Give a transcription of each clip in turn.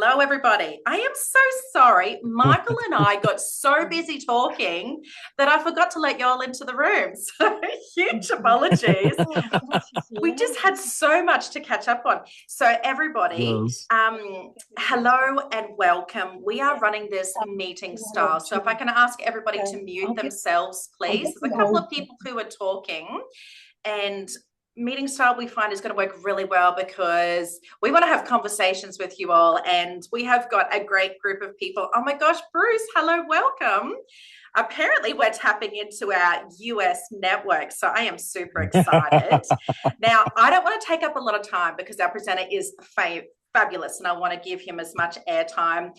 Hello, everybody. I am so sorry. Michael and I got so busy talking that I forgot to let y'all into the room. So, huge apologies. We just had so much to catch up on. So, everybody, Yes. hello and welcome. We are running this meeting style. So, if I can ask everybody to mute themselves, please. There's a couple of people who are talking, and meeting style we find is going to work really well because we want to have conversations with you all, and we have got a great group of people. Oh my gosh, Bruce, hello, welcome. Apparently we're tapping into our US network, so I am super excited. Now, I don't want to take up a lot of time because our presenter is fabulous and I want to give him as much airtime.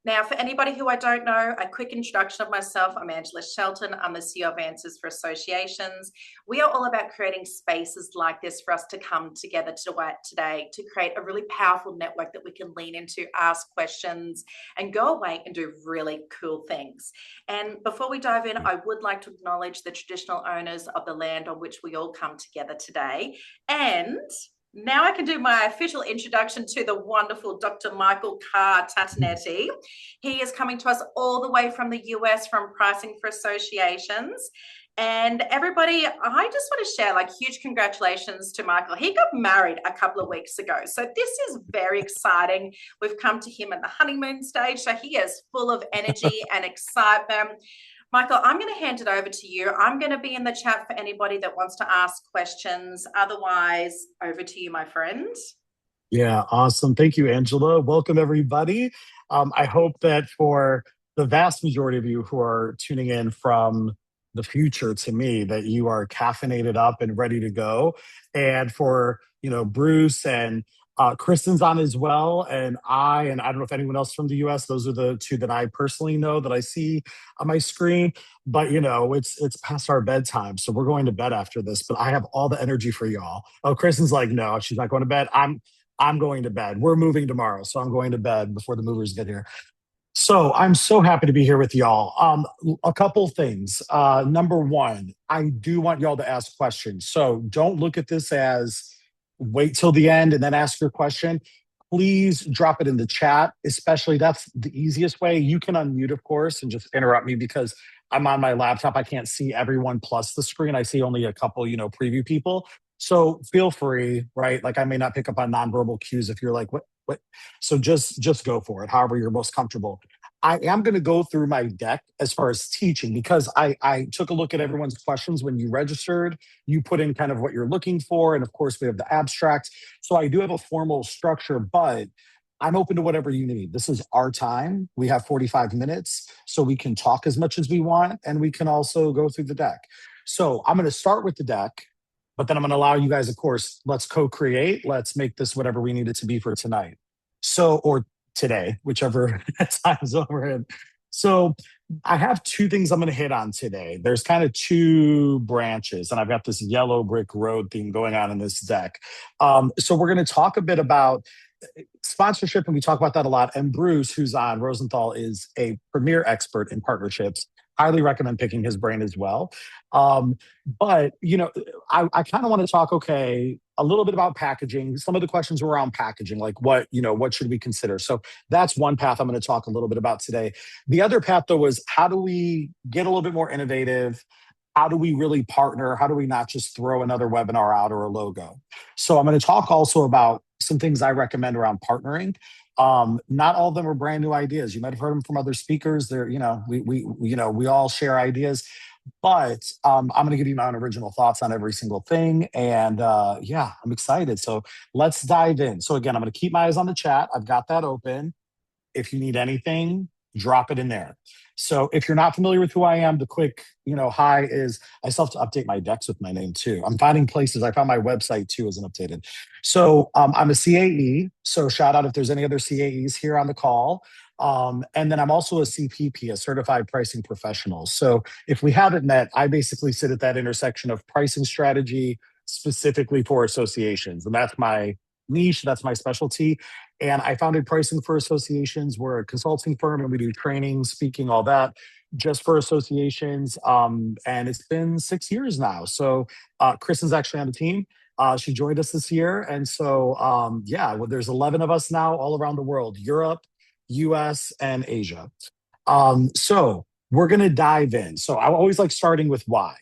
Now, for anybody who I don't know, a quick introduction of myself. I'm Angela Shelton. I'm the CEO of Answers for Associations. We are all about creating spaces like this for us to come together today to create a really powerful network that we can lean into, ask questions, and go away and do really cool things. And before we dive in, I would like to acknowledge the traditional owners of the land on which we all come together today. And now I can do my official introduction to the wonderful Dr. Michael Carr Tatonetti. He is coming to us all the way from the US from Pricing for Associations. And everybody, I just want to share huge congratulations to Michael. He got married a couple of weeks ago. So this is very exciting. We've come to him at the honeymoon stage. So he is full of energy and excitement. Michael, I'm going to hand it over to you. I'm going to be in the chat for anybody that wants to ask questions. Otherwise, over to you, my friend. Yeah, awesome. Thank you, Angela. Welcome, everybody. I hope that for the vast majority of you who are tuning in from the future to me, that you are caffeinated up and ready to go. And for, Bruce and Kristen's on as well. And I don't know if anyone else from the US, those are the two that I personally know that I see on my screen. But it's past our bedtime. So we're going to bed after this. But I have all the energy for y'all. Oh, Kristen's like, no, she's not going to bed. I'm going to bed. We're moving tomorrow, so I'm going to bed before the movers get here. So I'm so happy to be here with y'all. A couple things. Number one, I do want y'all to ask questions. So don't look at this as wait till the end and then ask your question. Please drop it in the chat, especially that's the easiest way. You can unmute, of course, and just interrupt me because I'm on my laptop. I can't see everyone plus the screen. I see only a couple, preview people. So feel free, right? Like I may not pick up on nonverbal cues if you're like, what? So just go for it, however you're most comfortable. I am going to go through my deck as far as teaching because I took a look at everyone's questions when you registered. You put in kind of what you're looking for. And of course, we have the abstract. So I do have a formal structure, but I'm open to whatever you need. This is our time. We have 45 minutes, so we can talk as much as we want, and we can also go through the deck. So I'm going to start with the deck, but then I'm going to allow you guys, of course, let's co-create. Let's make this whatever we need it to be for tonight. So, or today, whichever time zone we're in. So I have two things I'm going to hit on today. There's kind of two branches, and I've got this yellow brick road theme going on in this deck. So we're going to talk a bit about sponsorship, and we talk about that a lot. And Bruce, who's on Rosenthal, is a premier expert in partnerships. Highly recommend picking his brain as well. But I kind of want to talk, a little bit about packaging. Some of the questions were around packaging, like what should we consider? So that's one path I'm going to talk a little bit about today. The other path, though, was how do we get a little bit more innovative? How do we really partner? How do we not just throw another webinar out or a logo? So I'm going to talk also about some things I recommend around partnering. Not all of them are brand new ideas. You might have heard them from other speakers. They're, we all share ideas, but I'm going to give you my own original thoughts on every single thing. And I'm excited. So let's dive in. So again, I'm going to keep my eyes on the chat. I've got that open. If you need anything, drop it in there. So if you're not familiar with who I am, the quick, hi is I still have to update my decks with my name too. I'm finding places. I found my website too isn't updated. So I'm a CAE. So shout out if there's any other CAEs here on the call. And then I'm also a CPP, a certified pricing professional. So if we haven't met, I basically sit at that intersection of pricing strategy specifically for associations. And that's my niche. That's my specialty. And I founded Pricing for Associations. We're a consulting firm and we do training, speaking, all that just for associations. And it's been 6 years now. So Kristen's actually on the team. She joined us this year. And so, there's 11 of us now all around the world, Europe, US, and Asia. So we're going to dive in. So I always like starting with why.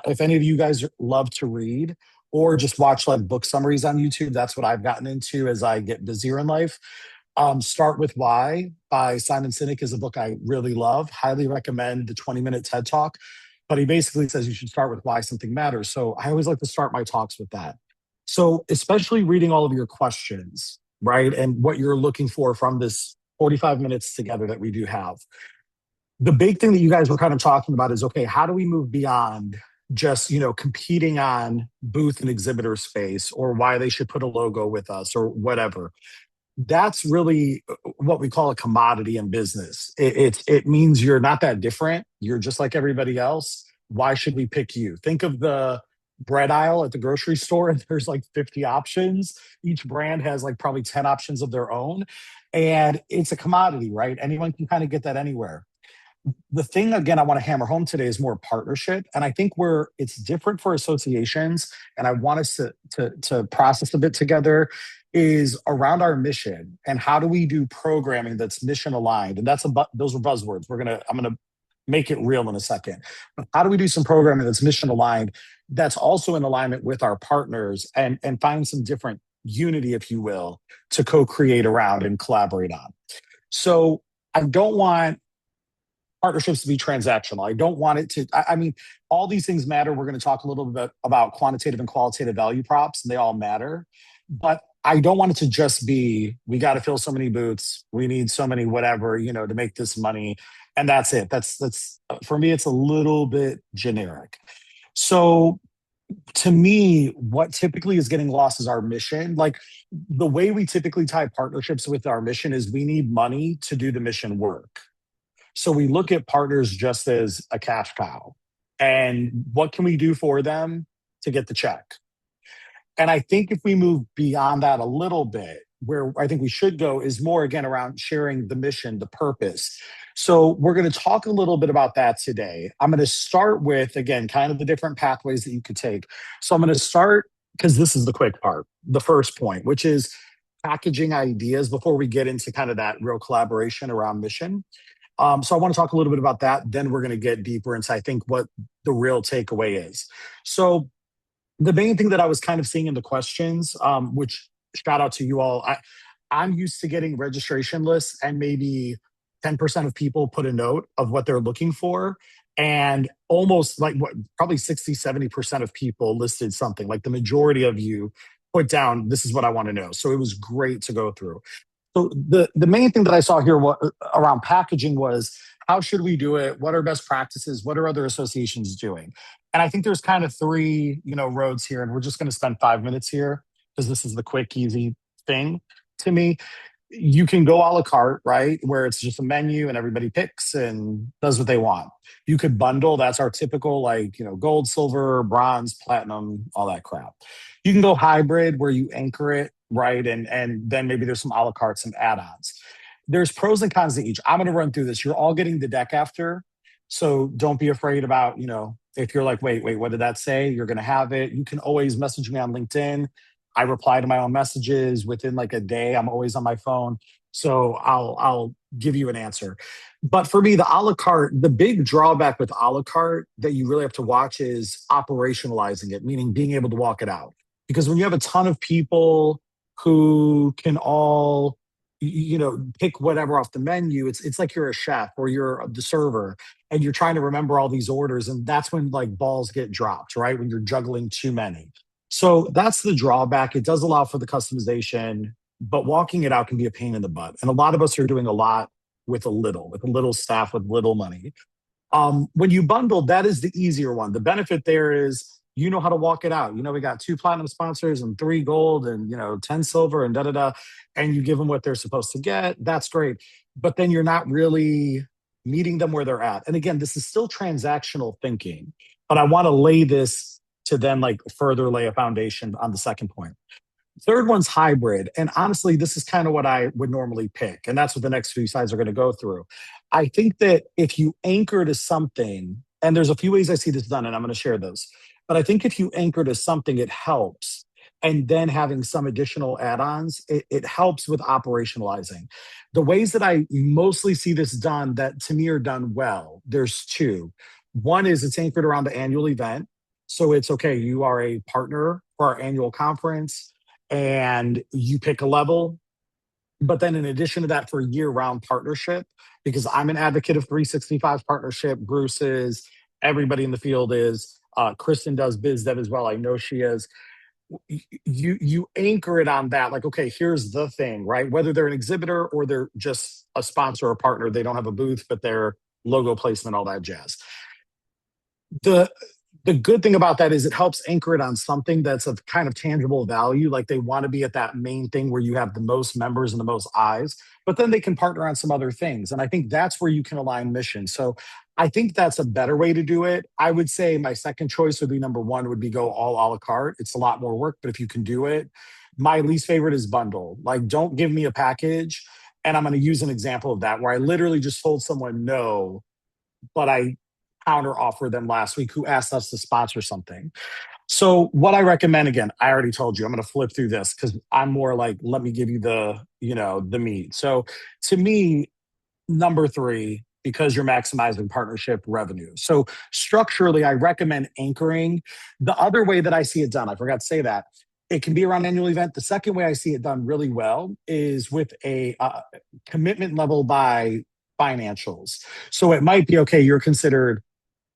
If any of you guys love to read or just watch like book summaries on YouTube, that's what I've gotten into as I get busier in life. Start with Why by Simon Sinek is a book I really love. Highly recommend the 20-minute TED Talk. But he basically says you should start with why something matters. So I always like to start my talks with that. So, especially reading all of your questions, right? And what you're looking for from this 45 minutes together that we do have. The big thing that you guys were kind of talking about is okay, how do we move beyond just, competing on booth and exhibitor space or why they should put a logo with us or whatever? That's really what we call a commodity in business. It means you're not that different. You're just like everybody else. Why should we pick you? Think of the bread aisle at the grocery store, and there's like 50 options. Each brand has like probably 10 options of their own. And it's a commodity, right? Anyone can kind of get that anywhere. The thing again I want to hammer home today is more partnership, and I think where it's different for associations, and I want us to process a bit together, is around our mission and how do we do programming that's mission aligned. And those are buzzwords. I'm gonna make it real in a second, but how do we do some programming that's mission aligned, that's also in alignment with our partners, and find some different unity, if you will, to co-create around and collaborate on. So I don't want partnerships to be transactional. I don't want it to, I mean, all these things matter. We're going to talk a little bit about quantitative and qualitative value props, and they all matter. But I don't want it to just be, we got to fill so many booths, we need so many whatever, to make this money. And that's it. That's for me, it's a little bit generic. So to me, what typically is getting lost is our mission. Like the way we typically tie partnerships with our mission is we need money to do the mission work. So we look at partners just as a cash cow. And what can we do for them to get the check? And I think if we move beyond that a little bit, where I think we should go is more again around sharing the mission, the purpose. So we're going to talk a little bit about that today. I'm going to start with, again, kind of the different pathways that you could take. So I'm going to start, because this is the quick part, the first point, which is packaging ideas before we get into kind of that real collaboration around mission. So I want to talk a little bit about that. Then we're going to get deeper into, I think, what the real takeaway is. So the main thing that I was kind of seeing in the questions, which shout out to you all, I'm used to getting registration lists and maybe 10% of people put a note of what they're looking for. And almost like what, probably 60, 70% of people listed something. Like the majority of you put down, this is what I want to know. So it was great to go through. So the main thing that I saw here around packaging was how should we do it? What are best practices? What are other associations doing? And I think there's kind of three, roads here, and we're just going to spend 5 minutes here because this is the quick, easy thing to me. You can go a la carte, right? Where it's just a menu and everybody picks and does what they want. You could bundle. That's our typical, gold, silver, bronze, platinum, all that crap. You can go hybrid where you anchor it, right? And then maybe there's some a la carte, some add-ons. There's pros and cons to each. I'm going to run through this. You're all getting the deck after. So don't be afraid about, if you're like, wait, what did that say? You're going to have it. You can always message me on LinkedIn. I reply to my own messages within like a day. I'm always on my phone. So I'll give you an answer. But for me, the a la carte, the big drawback with a la carte that you really have to watch is operationalizing it, meaning being able to walk it out. Because when you have a ton of people who can all pick whatever off the menu, it's like you're a chef or you're the server and you're trying to remember all these orders, and that's when like balls get dropped, right? When you're juggling too many. So that's the drawback. It does allow for the customization, but walking it out can be a pain in the butt, and a lot of us are doing a lot with a little staff with little money. When you bundle, that is the easier one. The benefit there is you know how to walk it out. We got 2 platinum sponsors and 3 gold and 10 silver and and you give them what they're supposed to get. That's great. But then you're not really meeting them where they're at. And again, this is still transactional thinking, but I want to lay this to then like further lay a foundation on the second point. Third one's hybrid. And honestly, this is kind of what I would normally pick. And that's what the next few slides are going to go through. I think that if you anchor to something, and there's a few ways I see this done, and I'm going to share those. But I think if you anchor to something, it helps and then having some additional add-ons, it helps with operationalizing. The ways that I mostly see this done that to me are done well, there's two. One is it's anchored around the annual event. So it's okay, you are a partner for our annual conference and you pick a level. But then in addition to that, for year-round partnership, because I'm an advocate of 365 partnership, Bruce is, everybody in the field is, Kristen does biz dev as well. I know she is. You anchor it on that, like, okay, here's the thing, right? Whether they're an exhibitor or they're just a sponsor or partner, they don't have a booth, but they're logo placement, all that jazz. The the good thing about that is it helps anchor it on something that's of kind of tangible value. Like they want to be at that main thing where you have the most members and the most eyes, but then they can partner on some other things. And I think that's where you can align missions. So I think that's a better way to do it. I would say my second choice would be number one would be go all a la carte. It's a lot more work, but if you can do it, my least favorite is bundle. Like, don't give me a package. And I'm going to use an example of that where I literally just told someone no, but I counter offer them last week who asked us to sponsor something. So what I recommend, again, I already told you, I'm going to flip through this because I'm more like, let me give you the meat. So to me, number three, because you're maximizing partnership revenue. So structurally, I recommend anchoring. The other way that I see it done, I forgot to say that, it can be around annual event. The second way I see it done really well is with a commitment level by financials. So it might be okay, you're considered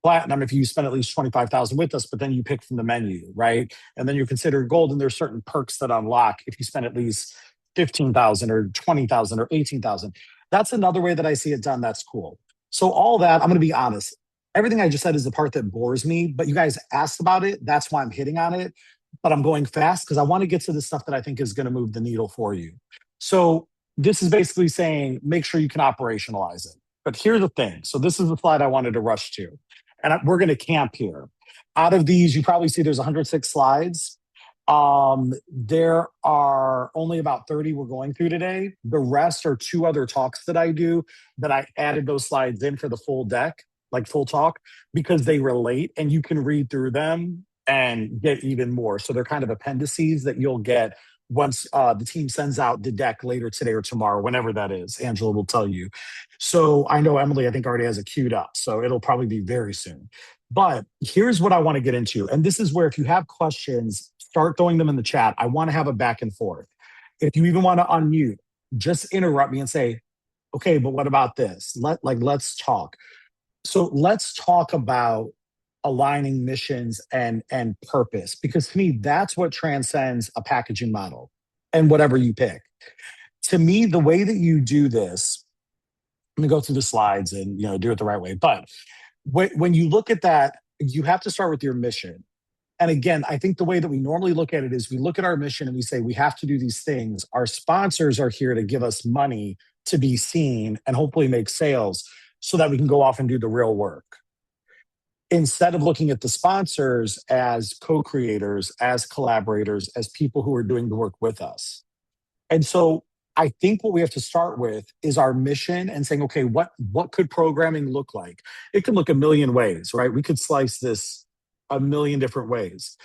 platinum if you spend at least 25,000 with us, but then you pick from the menu, right? And then you're considered gold, and there's certain perks that unlock if you spend at least 15,000 or 20,000 or 18,000. That's another way that I see it done. That's cool. So all that, I'm going to be honest. Everything I just said is the part that bores me, but you guys asked about it. That's why I'm hitting on it. But I'm going fast because I want to get to the stuff that I think is going to move the needle for you. So this is basically saying make sure you can operationalize it. But here's the thing. So this is the slide I wanted to rush to. And we're going to camp here. Out of these, you probably see there's 106 slides. There are only about 30 we're going through today. The rest are two other talks that I do that I added those slides in for the full deck, like full talk, because they relate and you can read through them and get even more. So they're kind of appendices that you'll get once the team sends out the deck later today or tomorrow, whenever that is. Angela will tell you. So I know Emily, I think, already has it queued up. So it'll probably be very soon. But here's what I want to get into. And this is where if you have questions, start throwing them in the chat. I want to have a back and forth. If you even want to unmute, just interrupt me and say, okay, but what about this? Let's talk. So let's talk about aligning missions and purpose, because to me that's what transcends a packaging model and whatever you pick. To me, the way that you do this, let me go through the slides and do it the right way. But when you look at that, you have to start with your mission. And again, I think the way that we normally look at it is we look at our mission and we say we have to do these things. Our sponsors are here to give us money to be seen and hopefully make sales so that we can go off and do the real work, instead of looking at the sponsors as co-creators, as collaborators, as people who are doing the work with us. And so I think what we have to start with is our mission and saying, okay, what could programming look like? It could look a million ways, right? We could slice this a million different ways.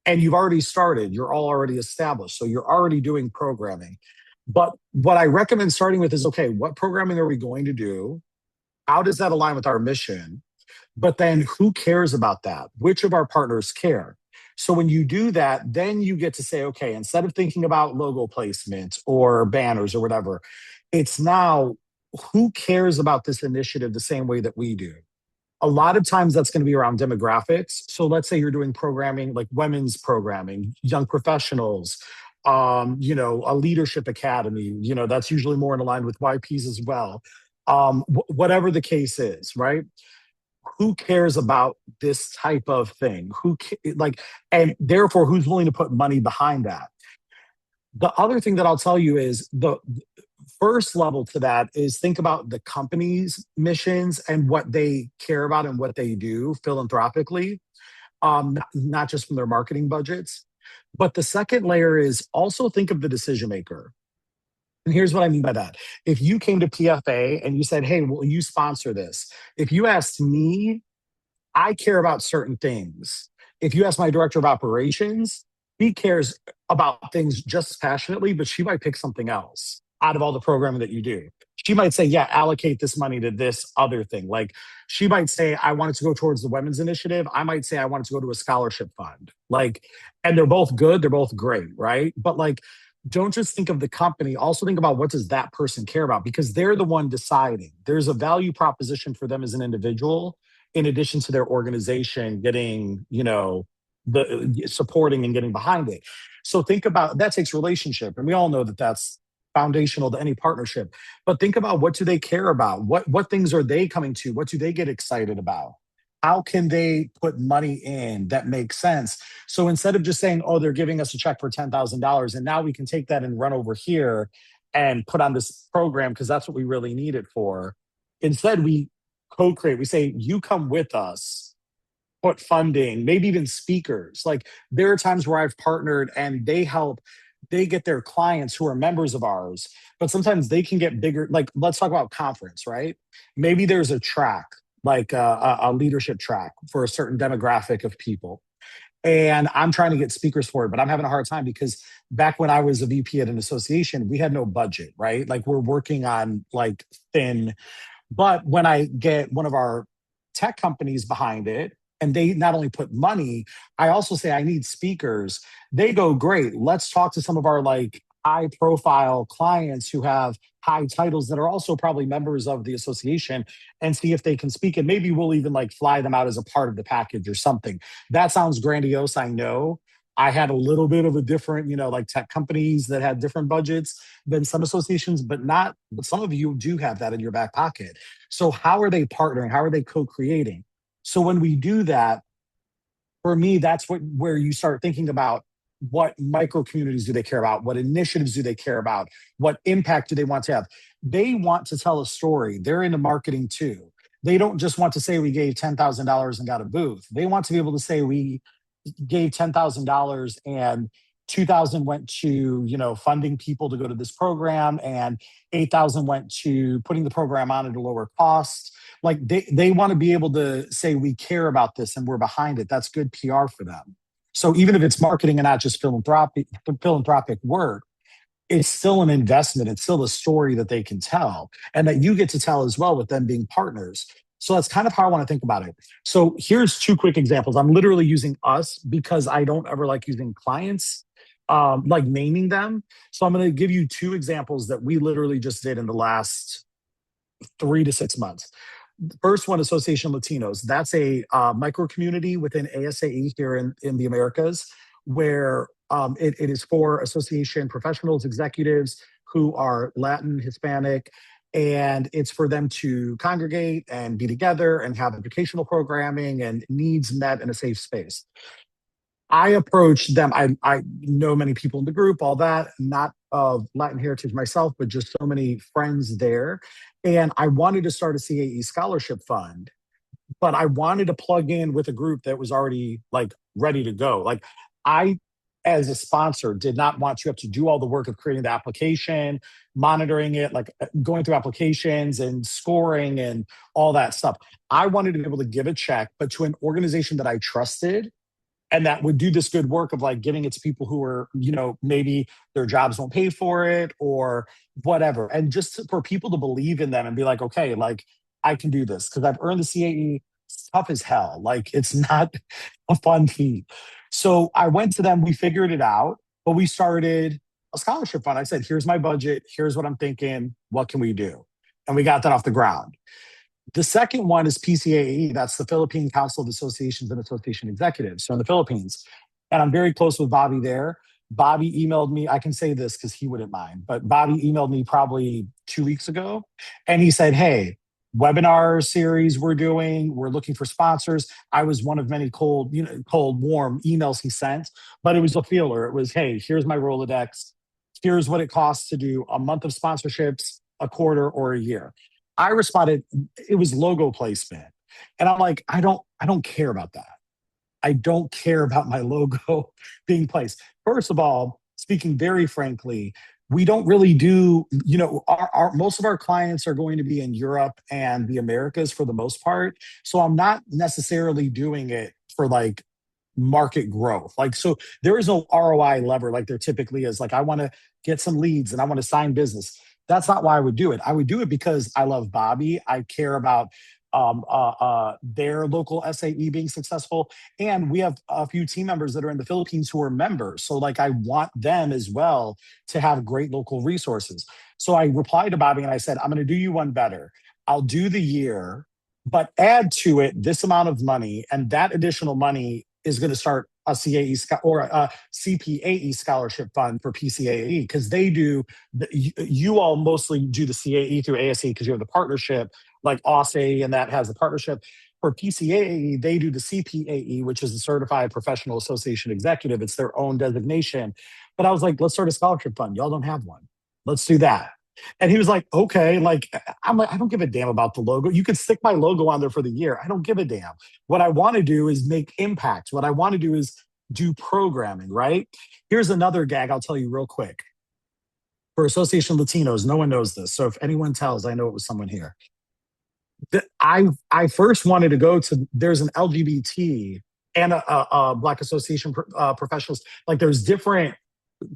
And you've already started, you're all already established. So you're already doing programming. But what I recommend starting with is, okay, what programming are we going to do? How does that align with our mission? But then who cares about that? Which of our partners care? So when you do that, then you get to say, okay, instead of thinking about logo placement or banners or whatever, it's now who cares about this initiative the same way that we do? A lot of times that's going to be around demographics. So let's say you're doing programming like women's programming, young professionals, a leadership academy, that's usually more in line with YPs as well. Whatever the case is, right? Who cares about this type of thing? And therefore, who's willing to put money behind that? The other thing that I'll tell you is the first level to that is think about the company's missions and what they care about and what they do philanthropically, not just from their marketing budgets. But the second layer is also think of the decision maker. And here's what I mean by that. If you came to PFA and you said, hey, will you sponsor this? If you asked me, I care about certain things. If you ask my director of operations, She cares about things just as passionately, but she might pick something else out of all the programming that you do. She might say, yeah, allocate this money to this other thing. Like she might say, I want it to go towards the women's initiative. I might say, I want it to go to a scholarship fund. Like, and they're both good. They're both great. Right. But like, don't just think of the company. Also think about what does that person care about because they're the one deciding. There's a value proposition for them as an individual in addition to their organization getting, the supporting and getting behind it. So think about that takes relationship, and we all know that that's foundational to any partnership. But think about what do they care about? What things are they coming to? What do they get excited about? How can they put money in that makes sense? So instead of just saying, "Oh, they're giving us a check for $10,000, and now we can take that and run over here and put on this program because that's what we really need it for," instead we co-create. We say, "You come with us." Put funding, maybe even speakers. Like there are times where I've partnered and they get their clients who are members of ours, but sometimes they can get bigger. Like let's talk about conference, right? Maybe there's a track, like a leadership track for a certain demographic of people. And I'm trying to get speakers for it, but I'm having a hard time because back when I was a VP at an association, we had no budget, right? Like we're working on like thin but when I get one of our tech companies behind it, and they not only put money, I also say I need speakers. They go, great. Let's talk to some of our like high profile clients who have high titles that are also probably members of the association and see if they can speak. And maybe we'll even like fly them out as a part of the package or something. That sounds grandiose, I know. I had a little bit of a different, like tech companies that had different budgets than some associations, but not, but some of you do have that in your back pocket. So how are they partnering? How are they co-creating? So when we do that, for me, that's where you start thinking about what micro communities do they care about? What initiatives do they care about? What impact do they want to have? They want to tell a story. They're into marketing too. They don't just want to say we gave $10,000 and got a booth. They want to be able to say we gave $10,000 and 2,000 went to, funding people to go to this program and 8,000 went to putting the program on at a lower cost. Like they want to be able to say we care about this and we're behind it. That's good PR for them. So even if it's marketing and not just philanthropic work, it's still an investment. It's still a story that they can tell and that you get to tell as well with them being partners. So that's kind of how I want to think about it. So here's two quick examples. I'm literally using us because I don't ever like using clients, like naming them. So I'm going to give you two examples that we literally just did in the last 3 to 6 months. The first one, Association Latinos. That's a micro community within ASAE here in the Americas, where it is for association professionals, executives who are Latin, Hispanic, and it's for them to congregate and be together and have educational programming and needs met in a safe space. I approached them. I know many people in the group, all that, not of Latin heritage myself, but just so many friends there. And I wanted to start a CAE scholarship fund, but I wanted to plug in with a group that was already like ready to go. Like I, as a sponsor, did not want to have to do all the work of creating the application, monitoring it, like going through applications and scoring and all that stuff. I wanted to be able to give a check, but to an organization that I trusted and that would do this good work of like giving it to people who are, maybe their jobs won't pay for it or whatever. And just for people to believe in them and be like, okay, like I can do this because I've earned the CAE. It's tough as hell. Like it's not a fun feat. So I went to them, we figured it out, but we started a scholarship fund. I said, here's my budget. Here's what I'm thinking. What can we do? And we got that off the ground. The second one is PCAE. That's the Philippine Council of Associations and Association Executives. So in the Philippines. And I'm very close with Bobby there. Bobby emailed me. I can say this because he wouldn't mind, but Bobby emailed me probably 2 weeks ago. And he said, hey, webinar series we're doing. We're looking for sponsors. I was one of many cold, warm emails he sent, but it was a feeler. It was, hey, here's my Rolodex. Here's what it costs to do a month of sponsorships, a quarter, or a year. I responded, it was logo placement. And I'm like, I don't care about that. I don't care about my logo being placed. First of all, speaking very frankly, we don't really do, our most of our clients are going to be in Europe and the Americas for the most part. So I'm not necessarily doing it for like market growth. Like, so there is no ROI lever like there typically is. Like, I want to get some leads and I want to sign business. That's not why I would do it. I would do it because I love Bobby. I care about their local SAE being successful. And we have a few team members that are in the Philippines who are members. So, like, I want them as well to have great local resources. So I replied to Bobby and I said, I'm going to do you one better. I'll do the year, but add to it this amount of money, and that additional money is going to start a or a CPAE scholarship fund for PCAE because they do. You all mostly do the CAE through ASE because you have the partnership, like OSSE, and that has a partnership. For PCAE, they do the CPAE, which is the Certified Professional Association Executive. It's their own designation. But I was like, let's start a scholarship fund. Y'all don't have one. Let's do that. And he was like, okay, like, I'm like, I don't give a damn about the logo. You could stick my logo on there for the year. I don't give a damn. What I want to do is make impact. What I want to do is do programming, right? Here's another gag I'll tell you real quick. For Association Latinos, no one knows this. So if anyone tells, I know it was someone here. I first wanted to go to, there's an LGBT and a Black Association professionals. Like, there's different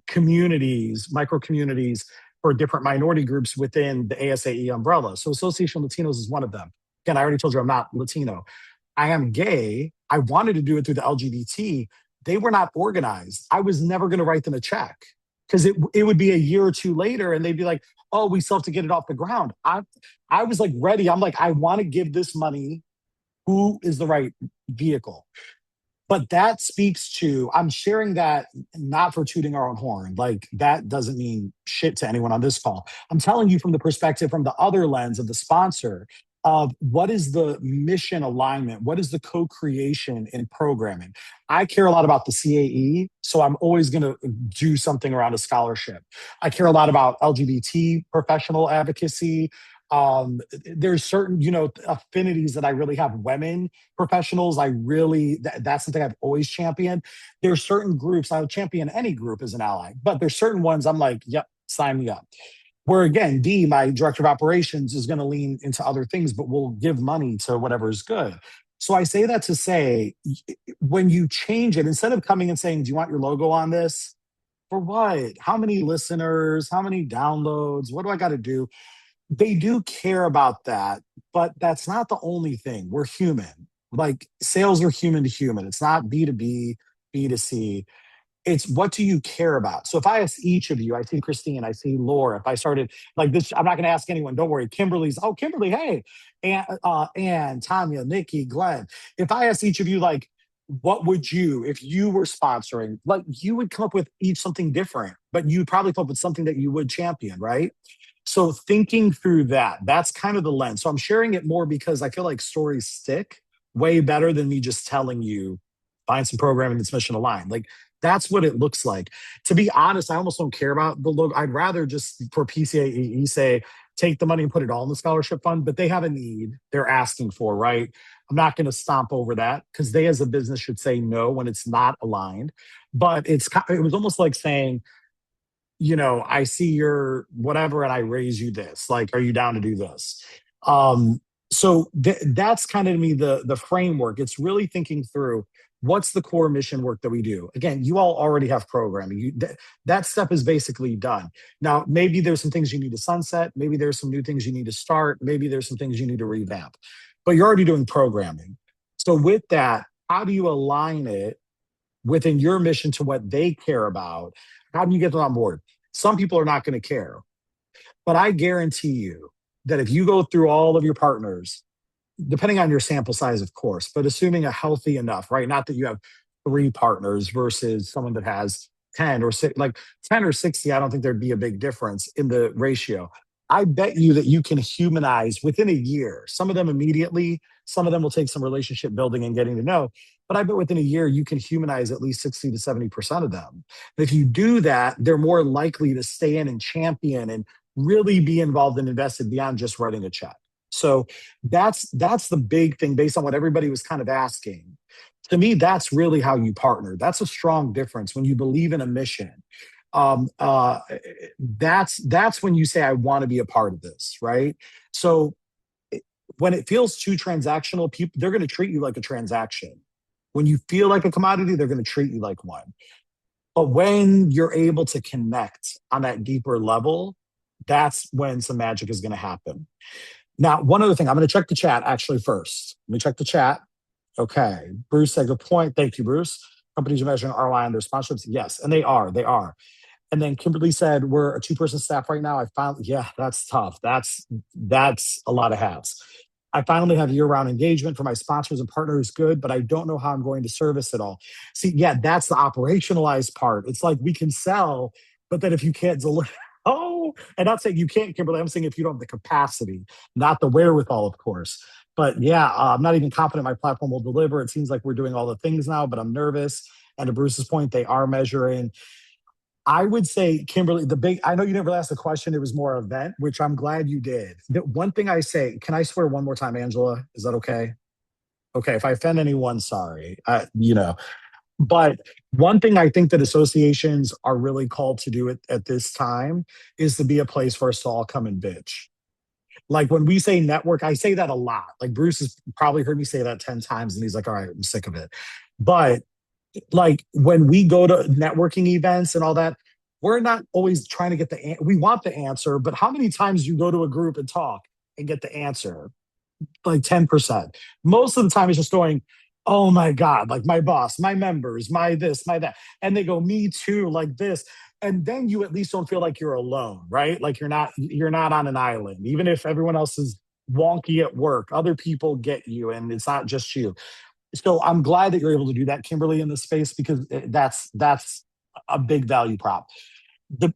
communities, micro communities for different minority groups within the ASAE umbrella. So Association Latinos is one of them. Again, I already told you I'm not Latino. I am gay. I wanted to do it through the LGBT. They were not organized. I was never going to write them a check because it would be a year or two later and they'd be like, oh, we still have to get it off the ground. I was like ready. I'm like, I want to give this money. Who is the right vehicle? But that speaks to, I'm sharing that not for tooting our own horn. Like, that doesn't mean shit to anyone on this call. I'm telling you from the perspective, from the other lens of the sponsor, of what is the mission alignment? What is the co-creation in programming? I care a lot about the CAE, so I'm always going to do something around a scholarship. I care a lot about LGBT professional advocacy. There's certain, affinities that I really have. Women professionals, that's something I've always championed. There's certain groups, I would champion any group as an ally, but there's certain ones I'm like, yep, sign me up. Where again, D, my director of operations, is going to lean into other things, but will give money to whatever is good. So I say that to say, when you change it, instead of coming and saying, do you want your logo on this? For what? How many listeners? How many downloads? What do I got to do? They do care about that, but that's not the only thing. We're human. Like, sales are human to human. It's not B2B, B2C. It's what do you care about? So if I ask each of you, I see Christine, I see Laura. If I started like this, I'm not going to ask anyone. Don't worry. Kimberly, hey, and Tanya, Nikki, Glenn. If I ask each of you, like, what would you, if you were sponsoring, like, you would come up with each something different, but you'd probably come up with something that you would champion, right? So thinking through that, that's kind of the lens. So I'm sharing it more because I feel like stories stick way better than me just telling you, find some programming that's mission aligned. Like, that's what it looks like. To be honest, I almost don't care about the logo. I'd rather just, for PCAE, say, take the money and put it all in the scholarship fund, but they have a need they're asking for, right? I'm not going to stomp over that because they as a business should say no when it's not aligned. But it was almost like saying, I see your whatever and I raise you this. Like, are you down to do this? So that's kind of to me the framework. It's really thinking through what's the core mission work that we do. Again, you all already have programming. That step is basically done. Now, maybe there's some things you need to sunset. Maybe there's some new things you need to start. Maybe there's some things you need to revamp. But you're already doing programming. So with that, how do you align it within your mission to what they care about? How do you get them on board? Some people are not going to care. But I guarantee you that if you go through all of your partners, depending on your sample size, of course, but assuming a healthy enough, right? Not that you have 3 partners versus someone that has 10 or 6, like 10 or 60, I don't think there'd be a big difference in the ratio. I bet you that you can humanize within a year. Some of them immediately, some of them will take some relationship building and getting to know. But I bet within a year, you can humanize at least 60 to 70% of them. And if you do that, they're more likely to stay in and champion and really be involved and invested beyond just writing a check. So that's the big thing based on what everybody was kind of asking. To me, that's really how you partner. That's a strong difference when you believe in a mission. That's when you say, I want to be a part of this, right? So when it feels too transactional, people, they're going to treat you like a transaction. When you feel like a commodity, they're going to treat you like one. But when you're able to connect on that deeper level, that's when some magic is going to happen. Now, one other thing, I'm going to check the chat actually first. Let me check the chat. Okay. Bruce said, good point. Thank you, Bruce. Companies are measuring ROI on their sponsorships. Yes, and they are. They are. And then Kimberly said, we're a two-person staff right now. I found, yeah, that's tough. That's a lot of hats. I finally have year-round engagement for my sponsors and partners. Good, but I don't know how I'm going to service it all. See, yeah, that's the operationalized part. It's like we can sell, but then if you can't deliver, oh, and not saying you can't, Kimberly. I'm saying if you don't have the capacity, not the wherewithal, of course. But yeah, I'm not even confident my platform will deliver. It seems like we're doing all the things now, but I'm nervous. And to Bruce's point, they are measuring. I would say, Kimberly, I know you never asked the question. It was more event, which I'm glad you did. The one thing I say, can I swear one more time, Angela? Is that okay? Okay. If I offend anyone, sorry. But one thing I think that associations are really called to do at this time is to be a place for us to all come and bitch. Like when we say network, I say that a lot. Like Bruce has probably heard me say that 10 times and he's like, all right, I'm sick of it. But like when we go to networking events and all that, we're not always trying to get we want the answer, but how many times you go to a group and talk and get the answer? Like 10%. Most of the time it's just going, oh my God, like my boss, my members, my this, my that. And they go, me too, like this. And then you at least don't feel like you're alone, right? Like you're not on an island. Even if everyone else is wonky at work, other people get you and it's not just you. So I'm glad that you're able to do that, Kimberly, in this space because that's a big value prop. The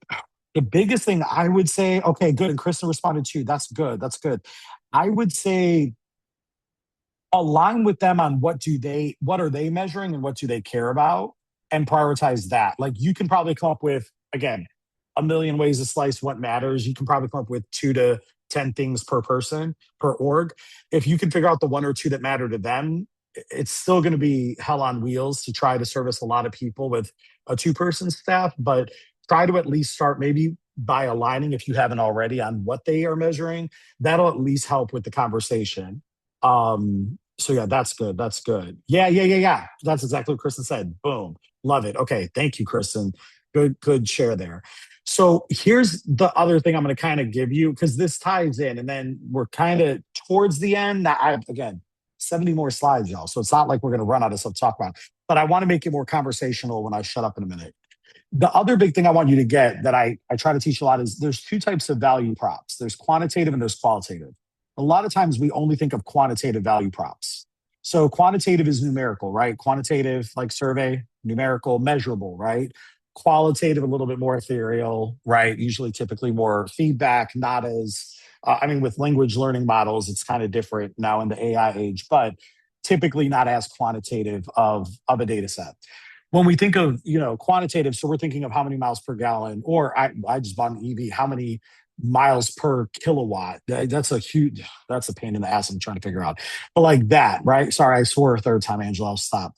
the biggest thing I would say, okay, good, and Kristen responded too. That's good. That's good. I would say align with them on what are they measuring and what do they care about and prioritize that. Like you can probably come up with, again, a million ways to slice what matters. You can probably come up with 2 to 10 things per person per org. If you can figure out the one or two that matter to them, it's still going to be hell on wheels to try to service a lot of people with a two-person staff, but try to at least start maybe by aligning, if you haven't already, on what they are measuring. That'll at least help with the conversation. So yeah, that's good. That's good. Yeah, yeah, yeah, yeah. That's exactly what Kristen said. Boom. Love it. Okay. Thank you, Kristen. Good share there. So here's the other thing I'm going to kind of give you because this ties in, and then we're kind of towards the end. Now, again, 70 more slides, y'all. So it's not like we're going to run out of stuff to talk about, but I want to make it more conversational when I shut up in a minute. The other big thing I want you to get that I try to teach a lot is there's two types of value props. There's quantitative and there's qualitative. A lot of times we only think of quantitative value props. So quantitative is numerical, right? Quantitative, like survey, numerical, measurable, right? Qualitative, a little bit more ethereal, right? Usually, typically more feedback, not as, with language learning models, it's kind of different now in the AI age, but typically not as quantitative of a data set. When we think of, quantitative, so we're thinking of how many miles per gallon, or I just bought an EV, how many miles per kilowatt. That's a pain in the ass I'm trying to figure out. But like that, right? Sorry, I swore a third time, Angela, I'll stop.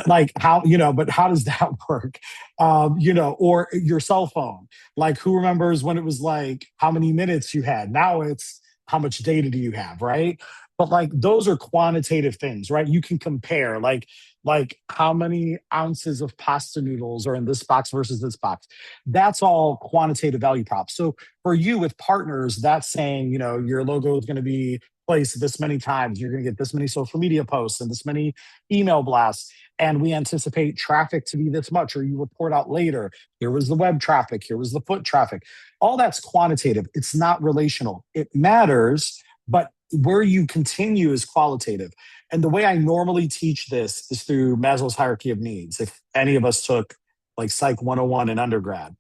Like how, but how does that work? Or your cell phone. Like who remembers when it was like how many minutes you had? Now it's how much data do you have, right? But like those are quantitative things, right? You can compare like how many ounces of pasta noodles are in this box versus this box. That's all quantitative value props. So for you with partners, that's saying, your logo is going to be placed this many times. You're going to get this many social media posts and this many email blasts. And we anticipate traffic to be this much, or you report out later. Here was the web traffic. Here was the foot traffic. All that's quantitative. It's not relational. It matters, but where you continue is qualitative. And the way I normally teach this is through Maslow's hierarchy of needs. If any of us took like Psych 101 in undergrad.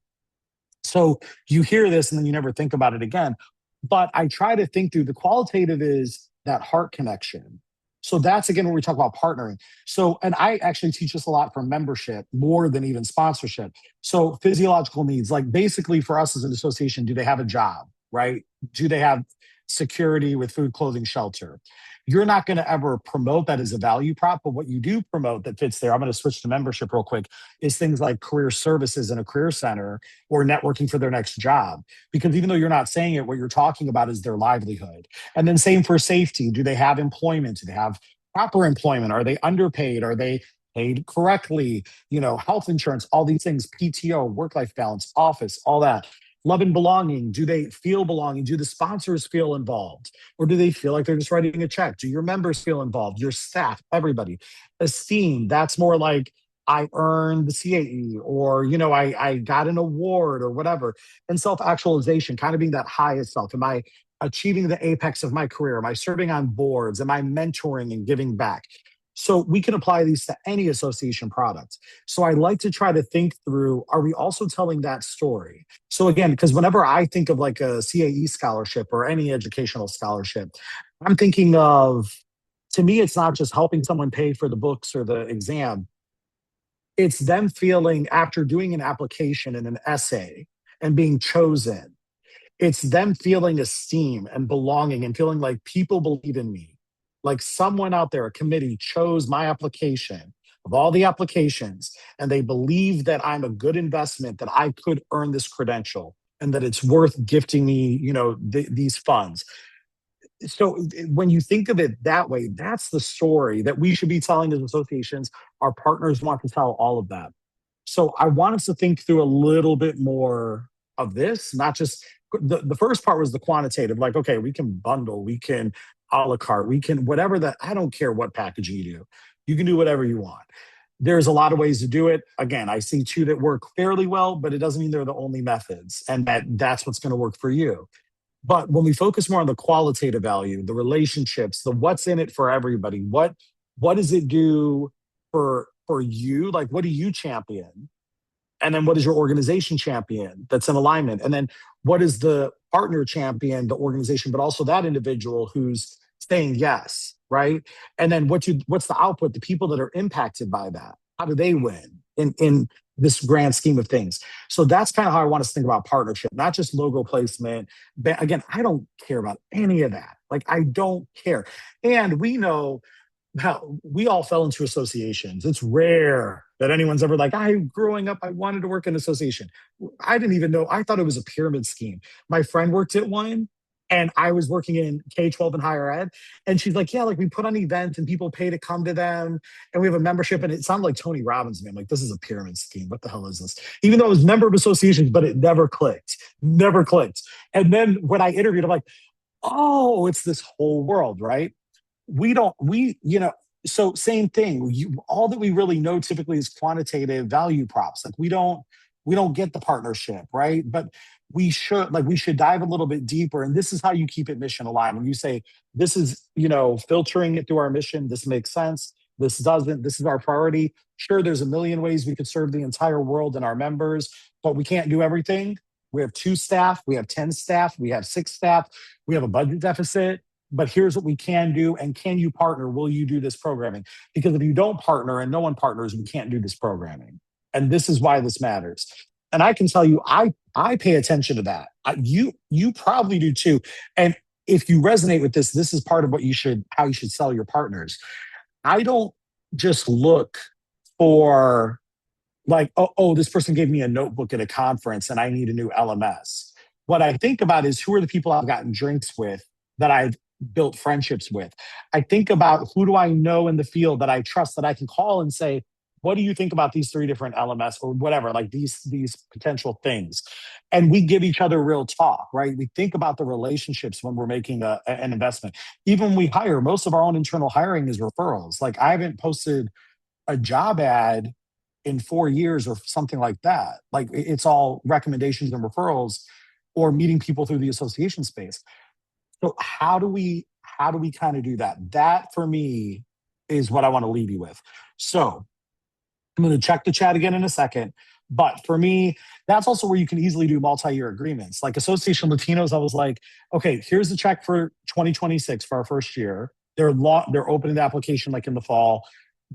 So you hear this and then you never think about it again. But I try to think through the qualitative is that heart connection. So that's again when we talk about partnering. So, and I actually teach this a lot for membership more than even sponsorship. So physiological needs, like basically for us as an association, do they have a job, right? Do they have security with food, clothing, shelter? You're not going to ever promote that as a value prop, but what you do promote that fits there, I'm going to switch to membership real quick, is things like career services in a career center or networking for their next job. Because even though you're not saying it, what you're talking about is their livelihood. And then same for safety. Do they have employment? Do they have proper employment? Are they underpaid? Are they paid correctly? Health insurance, all these things, PTO, work life balance, office, all that. Love and belonging. Do they feel belonging? Do the sponsors feel involved? Or do they feel like they're just writing a check? Do your members feel involved? Your staff, everybody. Esteem, that's more like I earned the CAE, or I got an award or whatever. And self-actualization, kind of being that highest self. Am I achieving the apex of my career? Am I serving on boards? Am I mentoring and giving back? So we can apply these to any association product. So I like to try to think through, are we also telling that story? So again, because whenever I think of like a CAE scholarship or any educational scholarship, I'm thinking of, to me, it's not just helping someone pay for the books or the exam. It's them feeling after doing an application and an essay and being chosen, it's them feeling esteem and belonging and feeling like people believe in me. Like someone out there, a committee chose my application of all the applications, and they believe that I'm a good investment, that I could earn this credential, and that it's worth gifting me, these funds. So when you think of it that way, that's the story that we should be telling as associations. Our partners want to tell all of that. So I want us to think through a little bit more of this, not just the first part was the quantitative, like, okay, we can bundle, we can a la carte, we can whatever that, I don't care what packaging you do. You can do whatever you want. There's a lot of ways to do it. Again, I see two that work fairly well, but it doesn't mean they're the only methods and that's what's going to work for you. But when we focus more on the qualitative value, the relationships, the what's in it for everybody, what does it do for you? Like, what do you champion? And then what is your organization champion that's in alignment? And then what is the partner champion, the organization, but also that individual who's saying yes, right? And then what's the output? The people that are impacted by that, how do they win in this grand scheme of things? So that's kind of how I want us to think about partnership, not just logo placement. But again, I don't care about any of that. Like, I don't care. And we know how we all fell into associations. It's rare that anyone's ever like, growing up, I wanted to work in an association. I didn't even know. I thought it was a pyramid scheme. My friend worked at one, and I was working in K-12 and higher ed. And she's like, yeah, like we put on events and people pay to come to them. And we have a membership. And it sounded like Tony Robbins to me. I'm like, this is a pyramid scheme. What the hell is this? Even though I was a member of associations, but it never clicked. Never clicked. And then when I interviewed, I'm like, oh, it's this whole world, right? We don't we So same thing, all that we really know typically is quantitative value props. Like we don't get the partnership, right? But we should dive a little bit deeper, and this is how you keep it mission aligned. When you say this is filtering it through our mission, this makes sense, this doesn't, this is our priority. Sure, there's a million ways we could serve the entire world and our members, but we can't do everything. We have 2 staff, we have 10 staff, we have 6 staff, we have a budget deficit, but here's what we can do. And can you partner? Will you do this programming? Because if you don't partner and no one partners, we can't do this programming. And this is why this matters. And I can tell you, I pay attention to that. You probably do too. And if you resonate with this, this is part of how you should sell your partners. I don't just look for like, oh, this person gave me a notebook at a conference and I need a new LMS. What I think about is who are the people I've gotten drinks with, that I've built friendships with. I think about who do I know in the field that I trust, that I can call and say, what do you think about these 3 different LMS or whatever, like these potential things? And we give each other real talk, right? We think about the relationships when we're making an investment. Even when we hire, most of our own internal hiring is referrals. Like, I haven't posted a job ad in 4 years or something like that. Like, it's all recommendations and referrals or meeting people through the association space. So how do we kind of do that? That for me is what I want to leave you with. So I'm going to check the chat again in a second. But for me, that's also where you can easily do multi-year agreements. Like Association Latinos, I was like, okay, here's the check for 2026 for our first year. They're opening the application like in the fall.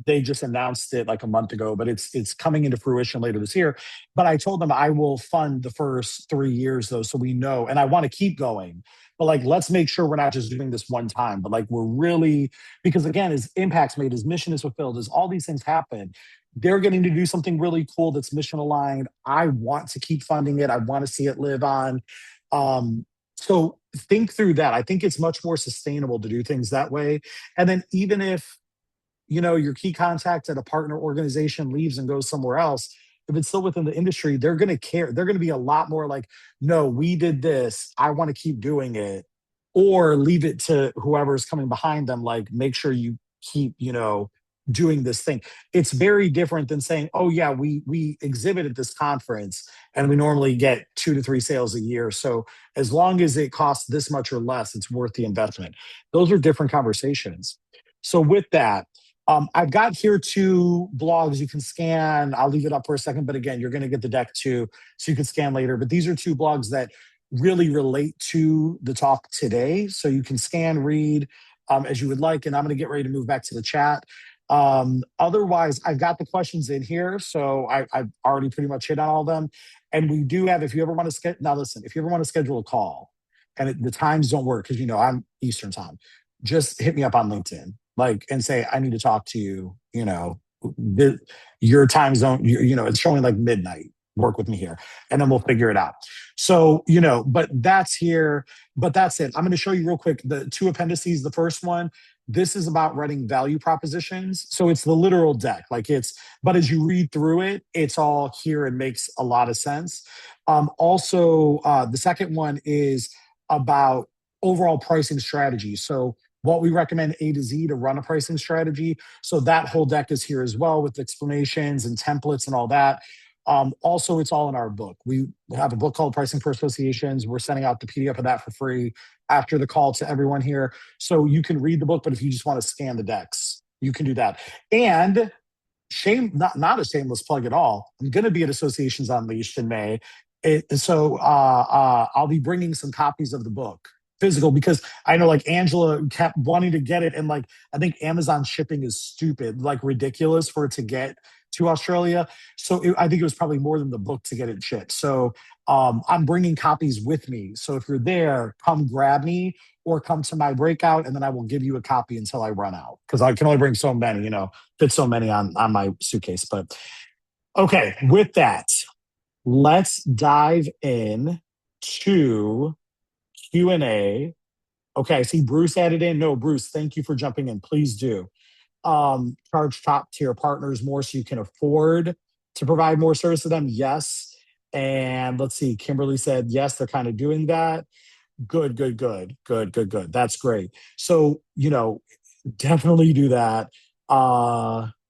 They just announced it like a month ago, but it's coming into fruition later this year. But I told them I will fund the first 3 years though, so we know, and I want to keep going. But like, let's make sure we're not just doing this one time, but like we're really, because again, as impact's made, as mission is fulfilled, as all these things happen, they're getting to do something really cool that's mission aligned. I want to keep funding it. I want to see it live on. So think through that. I think it's much more sustainable to do things that way. And then even if your key contact at a partner organization leaves and goes somewhere else, if it's still within the industry, they're going to care. They're going to be a lot more like, no, we did this. I want to keep doing it. Or leave it to whoever's coming behind them. Like, make sure you keep, doing this thing. It's very different than saying, oh yeah, we exhibit at this conference and we normally get 2 to 3 sales a year. So as long as it costs this much or less, it's worth the investment. Those are different conversations. So with that, I've got here 2 blogs you can scan. I'll leave it up for a second, but again, you're going to get the deck too, so you can scan later. But these are 2 blogs that really relate to the talk today, so you can scan, read as you would like. And I'm going to get ready to move back to the chat. Otherwise, I've got the questions in here, so I've already pretty much hit on all of them. And we do have, if you ever want to schedule, now listen, if you ever want to schedule a call and the times don't work, because I'm Eastern time, just hit me up on LinkedIn, like, and say, I need to talk to you, your time zone, it's showing like midnight. Work with me here, and then we'll figure it out. So, but that's here, but that's it. I'm going to show you real quick the 2 appendices. The first one, this is about writing value propositions. So it's the literal deck. But as you read through it, it's all here and makes a lot of sense. Also, the second one is about overall pricing strategy. So what we recommend A to Z to run a pricing strategy. So that whole deck is here as well with explanations and templates and all that. Also, it's all in our book. We have a book called Pricing for Associations. We're sending out the PDF of that for free after the call to everyone here. So you can read the book, but if you just want to scan the decks, you can do that. And not a shameless plug at all. I'm going to be at Associations Unleashed in May. So I'll be bringing some copies of the book physical, because I know like Angela kept wanting to get it. And like, I think Amazon shipping is stupid, like ridiculous for it to get to Australia. So I think it was probably more than the book to get it shipped. So I'm bringing copies with me. So if you're there, come grab me or come to my breakout, and then I will give you a copy until I run out, because I can only bring so many, fit so many on my suitcase. But okay, with that, let's dive in to Q&A. Okay, I see Bruce added in. No, Bruce, thank you for jumping in. Please do. Charge top tier partners more so you can afford to provide more service to them. Yes. And let's see, Kimberly said, yes, they're kind of doing that. Good. That's great. So, definitely do that.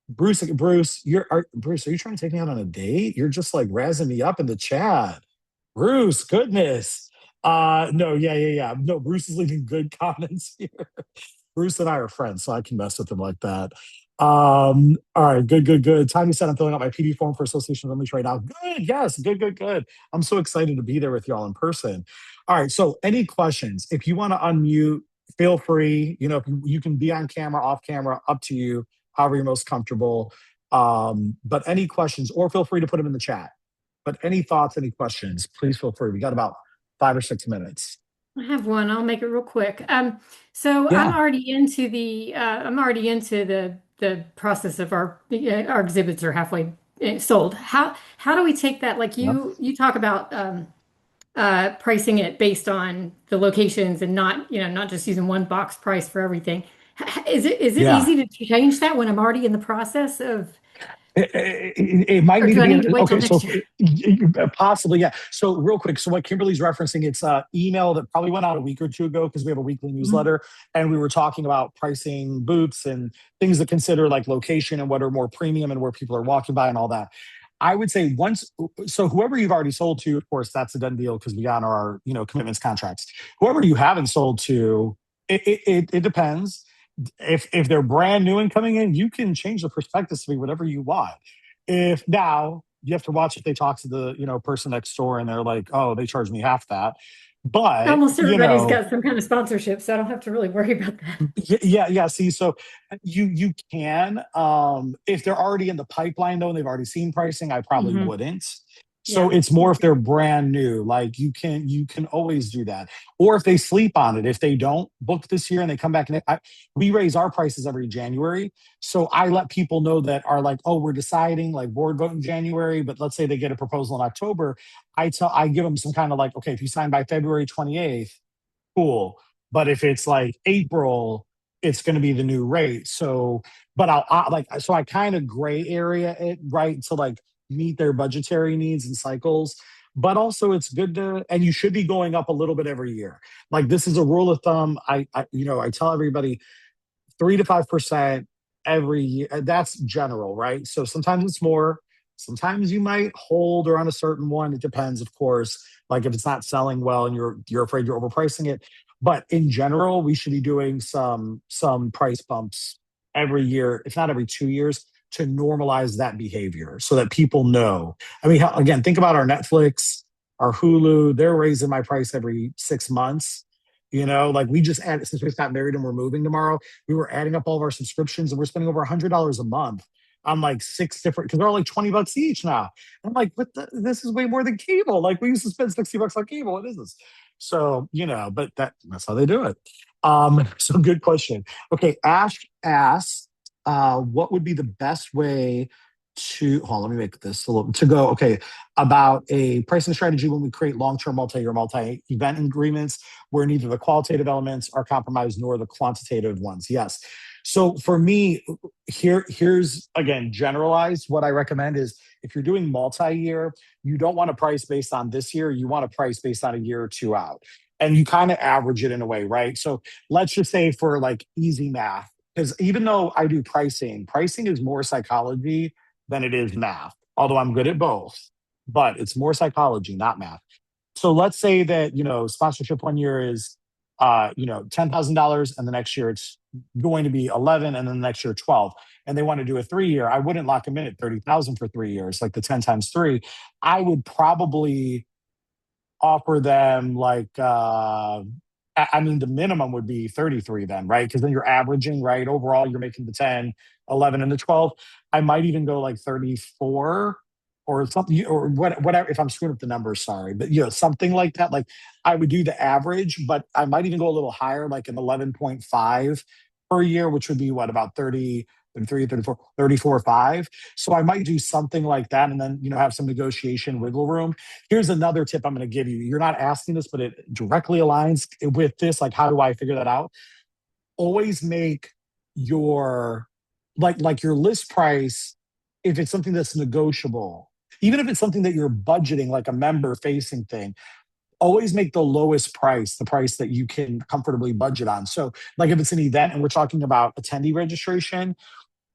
Bruce, Bruce, are you trying to take me out on a date? You're just like razzing me up in the chat. Bruce, goodness. No, yeah. No, Bruce is leaving good comments here. Bruce and I are friends, so I can mess with him like that. All right, good. Tommy said I'm filling out my PD form for Association of Unleashed right now. Good, yes, good. I'm so excited to be there with y'all in person. All right, so any questions? If you want to unmute, feel free. If you can be on camera, off camera, up to you, however you're most comfortable. But any questions, or feel free to put them in the chat. But any thoughts, any questions, please feel free. We got about 5 or 6 minutes. I have one. I'll make it real quick. So Yeah. I'm already into the process of our exhibits are halfway sold. How do we take that? Like you talk about pricing it based on the locations and not just using one box price for everything. Is it Yeah. easy to change that when I'm already in the process of? It might Or need do to I be need to wait till next year? possibly, yeah. So real quick, so what Kimberly's referencing, it's an email that probably went out a week or 2 ago, because we have a weekly newsletter, and we were talking about pricing booths and things to consider, like location and what are more premium and where people are walking by and all that. I would say so whoever you've already sold to, of course, that's a done deal because we got our commitments contracts. Whoever you haven't sold to, it depends. If they're brand new and coming in, you can change the prospectus to be whatever you want. If now you have to watch if they talk to the person next door and they're like, oh, they charge me half that. But Almost everybody's got some kind of sponsorship, so I don't have to really worry about that. yeah. See, so you can if they're already in the pipeline though and they've already seen pricing, I probably wouldn't. So it's more if they're brand new, like you can always do that. Or if they sleep on it, if they don't book this year and they come back and we raise our prices every January. So I let people know that are like, oh, we're deciding, like board vote in January, but let's say they get a proposal in October. I give them some kind of like, okay, if you sign by February 28th, cool. But if it's like April, it's going to be the new rate. So, but I kind of gray area it, right, to like meet their budgetary needs and cycles. But also, it's good to, and you should be going up a little bit every year. Like this is a rule of thumb. I tell everybody 3 to 5% every year. That's general, right? So sometimes it's more. Sometimes you might hold or on a certain one. It depends, of course. Like if it's not selling well and you're afraid you're overpricing it. But in general, we should be doing some price bumps every year, if not every 2 years, to normalize that behavior so that people know. I mean, again, think about our Netflix, our Hulu. They're raising my price every 6 months. Like we just added since we got married and we're moving tomorrow. We were adding up all of our subscriptions and we're spending over $100 a month on like 6 different because they're all like $20 each now. I'm like, this is way more than cable. Like we used to spend $60 on cable. What is this? So, but that's how they do it. So good question. Okay, Ash asks, what would be the best way to hold on, let me make this a little to go, okay, about a pricing strategy when we create long-term multi-year, multi-event agreements where neither the qualitative elements are compromised nor the quantitative ones. Yes. So for me, here's again generalized. What I recommend is if you're doing multi-year, you don't want to price based on this year. You want to price based on a year or two out, and you kind of average it in a way, right? So let's just say for like easy math, because even though I do pricing is more psychology than it is math. Although I'm good at both, but it's more psychology, not math. So let's say that sponsorship one year is $10,000, and the next year it's going to be 11, and then the next year 12, and they want to do a 3 year. I wouldn't lock them in at 30,000 for 3 years, like the 10 times three. I would probably offer them like I mean the minimum would be 33 then, right? Because then you're averaging, right? Overall, you're making the 10, 11, and the 12. I might even go like 34 or something, or whatever. If I'm screwing up the numbers, sorry, but something like that. Like I would do the average, but I might even go a little higher, like an 11.5 per year, which would be what, about 30, 33, 34, 34, 5. So I might do something like that and then, have some negotiation wiggle room. Here's another tip I'm going to give you. You're not asking this, but it directly aligns with this. Like, how do I figure that out? Always make your your list price, if it's something that's negotiable, even if it's something that you're budgeting, like a member facing thing, always make the lowest price the price that you can comfortably budget on. So like if it's an event and we're talking about attendee registration,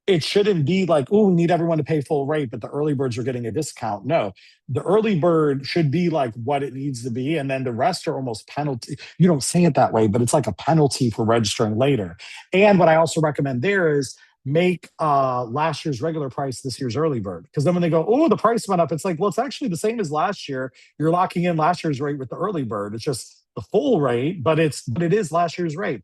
it shouldn't be like, oh, we need everyone to pay full rate, but the early birds are getting a discount. No, the early bird should be like what it needs to be. And then the rest are almost penalty. You don't say it that way, but it's like a penalty for registering later. And what I also recommend there is make last year's regular price this year's early bird. Because then when they go, oh, the price went up, it's like, well, it's actually the same as last year. You're locking in last year's rate with the early bird. It's just the full rate, but it is last year's rate.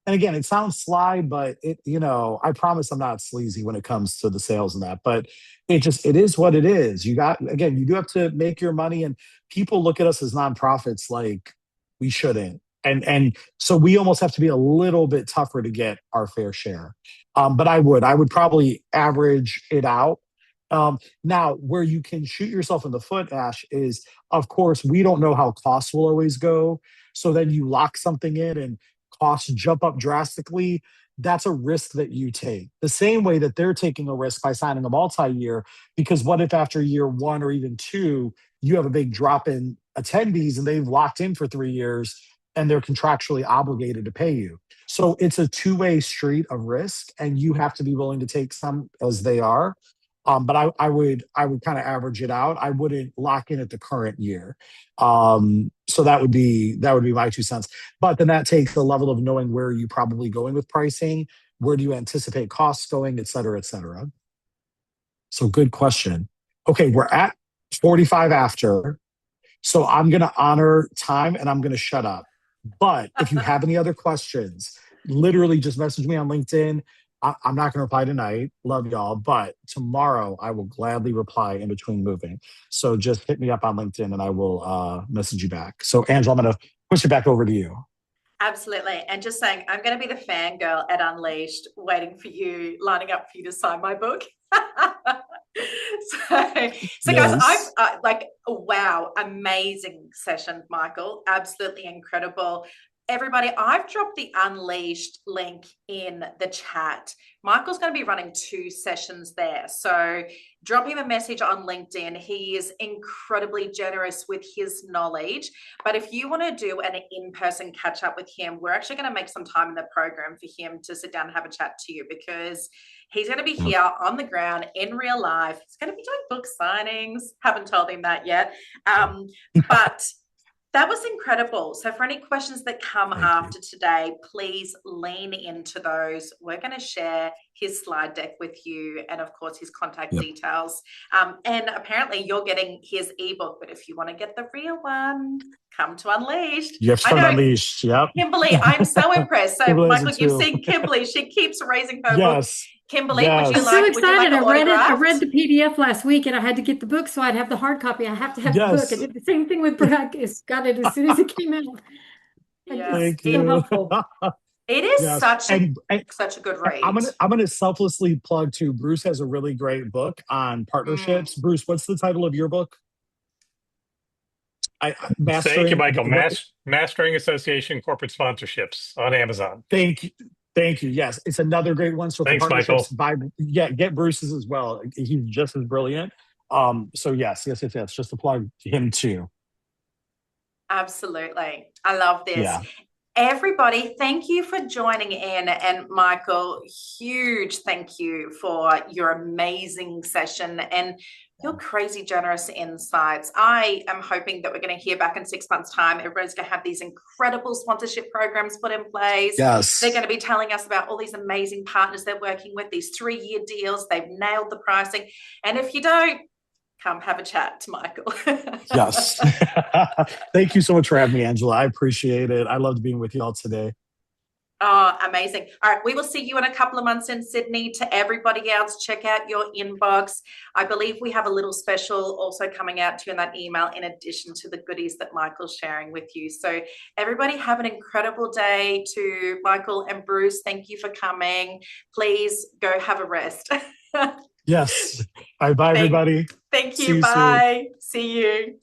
And again, it sounds sly, but I promise I'm not sleazy when it comes to the sales and that, but it is what it is. You do have to make your money, and people look at us as nonprofits like we shouldn't. And so we almost have to be a little bit tougher to get our fair share. But I would probably average it out. Now, where you can shoot yourself in the foot, Ash, is of course, we don't know how costs will always go. So then you lock something in and costs jump up drastically. That's a risk that you take. The same way that they're taking a risk by signing a multi-year, because what if after year one or even two, you have a big drop in attendees and they've locked in for 3 years and they're contractually obligated to pay you. So it's a two-way street of risk, and you have to be willing to take some as they are. But I would kind of average it out. I wouldn't lock in at the current year. So that would be my 2 cents. But then that takes the level of knowing where you probably going with pricing, where do you anticipate costs going, et cetera, et cetera. So good question. Okay, we're at 45 after. So I'm going to honor time and I'm going to shut up. But if you have any other questions, literally just message me on LinkedIn. I'm not going to reply tonight. Love y'all. But tomorrow I will gladly reply in between moving. So just hit me up on LinkedIn and I will message you back. So Angela, I'm going to push it back over to you. Absolutely. And just saying, I'm going to be the fangirl at Unleashed, waiting for you, lining up for you to sign my book. So yes. Guys, I've wow, amazing session, Michael. Absolutely incredible. everybody, I've dropped the Unleashed link in the chat. Michael's going to be running 2 sessions there. So drop him a message on LinkedIn. He is incredibly generous with his knowledge. But if you want to do an in-person catch up with him, we're actually going to make some time in the program for him to sit down and have a chat to you, because he's going to be here on the ground in real life. He's going to be doing book signings. Haven't told him that yet. But that was incredible. So for any questions that come after today, please lean into those. We're going to share his slide deck with you, and of course his contact details. And apparently you're getting his ebook, but if you want to get the real one, come to Unleashed. You have to start Unleashed. Yep. Kimberly, I'm so impressed. So Michael, you've seen Kimberly. She keeps raising her book. Kimberly, would you I'm like? so excited! I read the PDF PDF last week, and I had to get the book, so I'd have the hard copy. I have to have the book. I did the same thing with Brad. Got it as soon as it came out. Thank you. So helpful. It is such a good read. I'm gonna selflessly plug too. Bruce has a really great book on partnerships. Bruce, what's the title of your book? Thank you, Michael. Mastering Association Corporate Sponsorships on Amazon. Thank you. Yes, it's another great one. So thanks, Michael. Get Bruce's as well. He's just as brilliant. So yes. Just to plug him too. Absolutely. I love this. Yeah. Everybody, thank you for joining in. And Michael, huge thank you for your amazing session and your crazy generous insights. I am hoping that we're going to hear back in 6 months' time. Everybody's going to have these incredible sponsorship programs put in place. Yes. They're going to be telling us about all these amazing partners they're working with, these 3-year deals. They've nailed the pricing. And if you don't, come have a chat to Michael. Yes. Thank you so much for having me, Angela. I appreciate it. I loved being with you all today. Oh, amazing. All right. We will see you in a couple of months in Sydney. To everybody else, check out your inbox. I believe we have a little special also coming out to you in that email, in addition to the goodies that Michael's sharing with you. So everybody have an incredible day. To Michael and Bruce, thank you for coming. Please go have a rest. Yes. Bye, everybody. Thank you. Bye. See you.